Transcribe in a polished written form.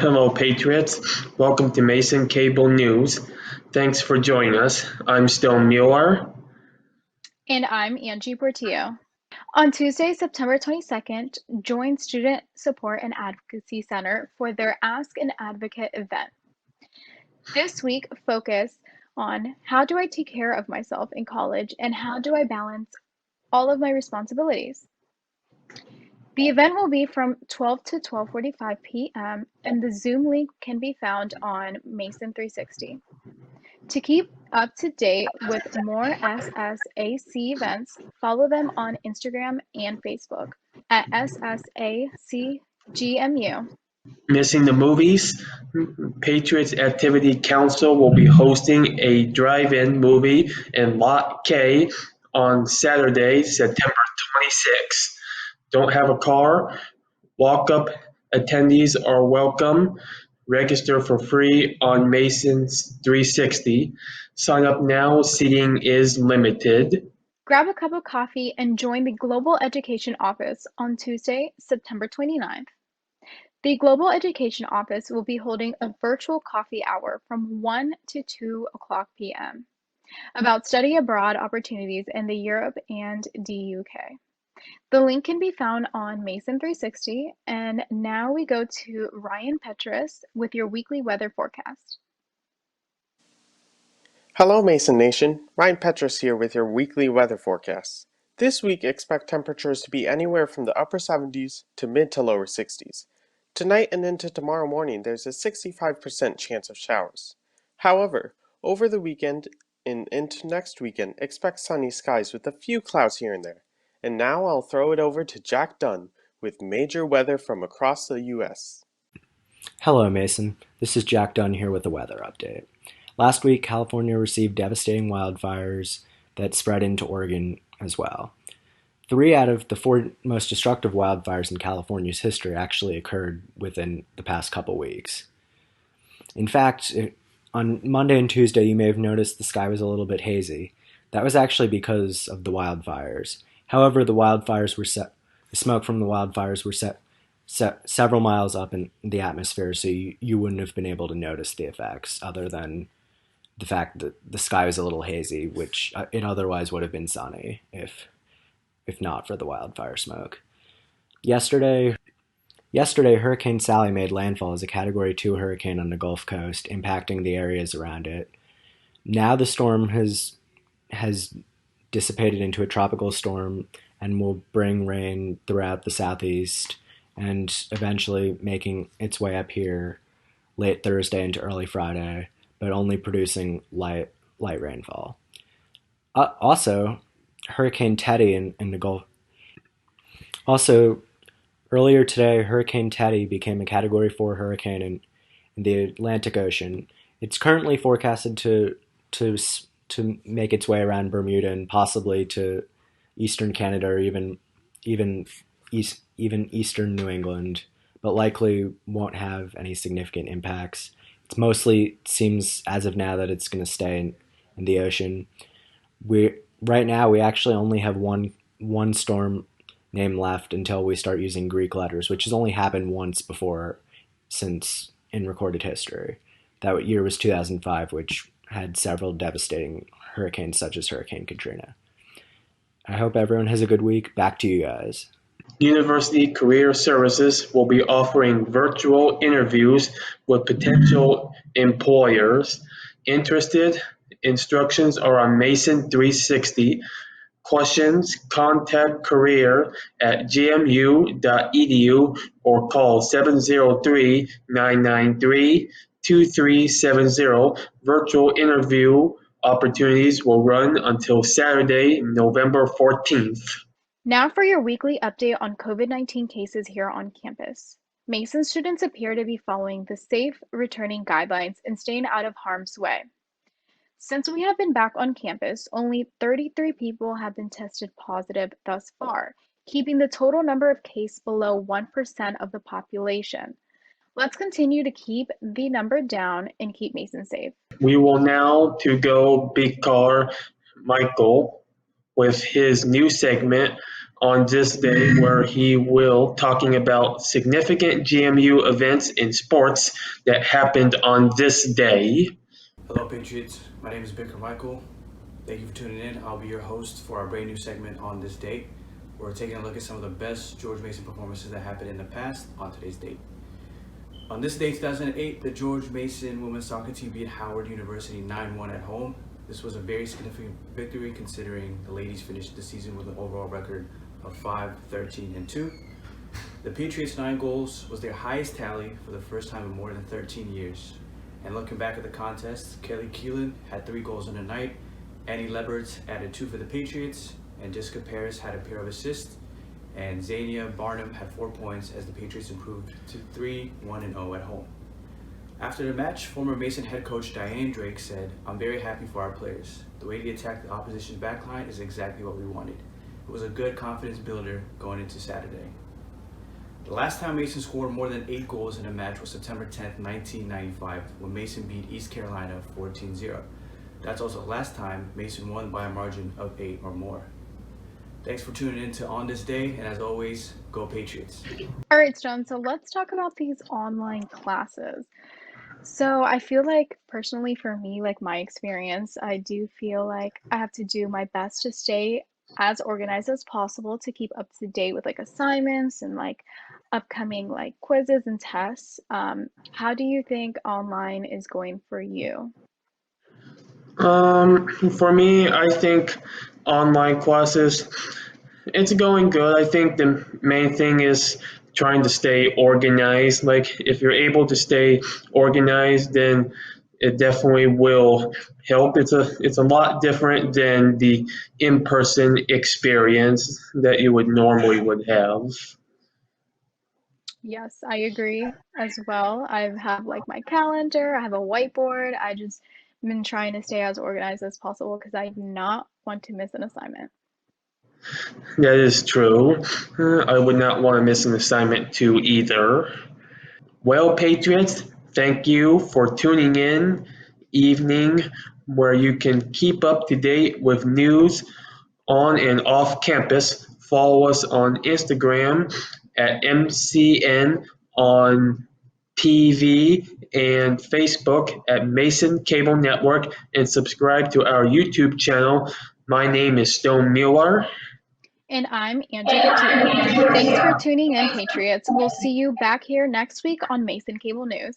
Hello, Patriots. Welcome to Mason Cable News. Thanks for joining us. I'm still Mueller. And I'm Angie Portillo. On Tuesday, September 22nd, join Student Support and Advocacy Center for their Ask an Advocate event. This week, focus on how do I take care of myself in college and how do I balance all of my responsibilities. The event will be from 12 to 12:45 p.m. and the Zoom link can be found on Mason 360. To keep up to date with more SSAC events, follow them on Instagram and Facebook at SSACGMU. Missing the movies? Patriots Activity Council will be hosting a drive-in movie in Lot K on Saturday, September 26th. Don't have a car? Walk-up attendees are welcome. Register for free on Mason's 360. Sign up now. Seating is limited. Grab a cup of coffee and join the Global Education Office on Tuesday, September 29th. The Global Education Office will be holding a virtual coffee hour from 1 to 2 o'clock p.m. about study abroad opportunities in the Europe and the UK. The link can be found on Mason 360, and now we go to Ryan Petrus with your weekly weather forecast. Hello, Mason Nation. Ryan Petrus here with your weekly weather forecast. This week, expect temperatures to be anywhere from the upper 70s to mid to lower 60s. Tonight and into tomorrow morning, there's a 65% chance of showers. However, over the weekend and into next weekend, expect sunny skies with a few clouds here and there. And now I'll throw it over to Jack Dunne with major weather from across the U.S. Hello, Mason. This is Jack Dunne here with a weather update. Last week, California received devastating wildfires that spread into Oregon as well. 3 out of the 4 most destructive wildfires in California's history actually occurred within the past couple weeks. In fact, on Monday and Tuesday, you may have noticed the sky was a little bit hazy. That was actually because of the wildfires. However, the smoke from the wildfires were set several miles up in the atmosphere, so you wouldn't have been able to notice the effects other than the fact that the sky was a little hazy, which it otherwise would have been sunny if not for the wildfire smoke. Yesterday, Hurricane Sally made landfall as a Category 2 hurricane on the Gulf Coast, impacting the areas around it. Now the storm has dissipated into a tropical storm and will bring rain throughout the southeast and eventually making its way up here late Thursday into early Friday, but only producing light rainfall. Also, Hurricane Teddy in the Gulf. Also, earlier today, Hurricane Teddy became a Category 4 hurricane in the Atlantic Ocean. It's currently forecasted to make its way around Bermuda and possibly to eastern Canada or even eastern New England, but likely won't have any significant impacts. It mostly seems as of now that it's going to stay in the ocean. Right now we actually only have one storm name left until we start using Greek letters, which has only happened once before since in recorded history. That year was 2005, which had several devastating hurricanes such as Hurricane Katrina. I hope everyone has a good week. Back to you guys. University Career Services will be offering virtual interviews with potential employers. Interested? Instructions are on Mason 360. Questions? Contact career@gmu.edu or call 703-993-2370. Virtual interview opportunities will run until Saturday, November 14th. Now for your weekly update on COVID-19 cases here on campus. Mason students appear to be following the safe returning guidelines and staying out of harm's way. Since we have been back on campus, only 33 people have been tested positive thus far, keeping the total number of cases below 1% of the population. Let's continue to keep the number down and keep Mason safe. We will now to go Bikar Michael with his new segment on this day, where he will talking about significant GMU events in sports that happened on this day. Hello, Patriots. My name is Bikar Michael. Thank you for tuning in. I'll be your host for our brand new segment on this date. We're taking a look at some of the best George Mason performances that happened in the past on today's date. On this day, 2008, the George Mason women's soccer team beat Howard University 9-1 at home. This was a very significant victory considering the ladies finished the season with an overall record of 5-13-2. The Patriots' 9 goals was their highest tally for the first time in more than 13 years. And looking back at the contest, Kelly Keelan had 3 goals in the night, Annie Leberts added 2 for the Patriots, and Jessica Paris had a pair of assists, and Zania Barnum had 4 points as the Patriots improved to 3-1-0 at home. After the match, former Mason head coach Diane Drake said, "I'm very happy for our players. The way they attacked the opposition's backline is exactly what we wanted. It was a good confidence builder going into Saturday." The last time Mason scored more than 8 goals in a match was September 10th, 1995, when Mason beat East Carolina 14-0. That's also the last time Mason won by a margin of 8 or more. Thanks for tuning in to On This Day, and as always, go Patriots. All right, Stone, so let's talk about these online classes. So I feel like personally for me, like my experience, I do feel like I have to do my best to stay as organized as possible to keep up to date with like assignments and like upcoming like quizzes and tests. How do you think online is going for you? For me, I think online classes, it's going good. I think the main thing is trying to stay organized. Like if you're able to stay organized, then it definitely will help. It's a lot different than the in-person experience that you would normally would have. Yes, I agree as well. I have like my calendar, I have a whiteboard. I just been trying to stay as organized as possible because I do not want to miss an assignment. That is true. I would not want to miss an assignment too either. Well, Patriots, thank you for tuning in evening where you can keep up to date with news on and off campus. Follow us on Instagram at MCN on TV and Facebook at Mason Cable Network, and subscribe to our YouTube channel. My name is Stone Mueller. And I'm Angie Portillo. Thanks for tuning in, Patriots. We'll see you back here next week on Mason Cable News.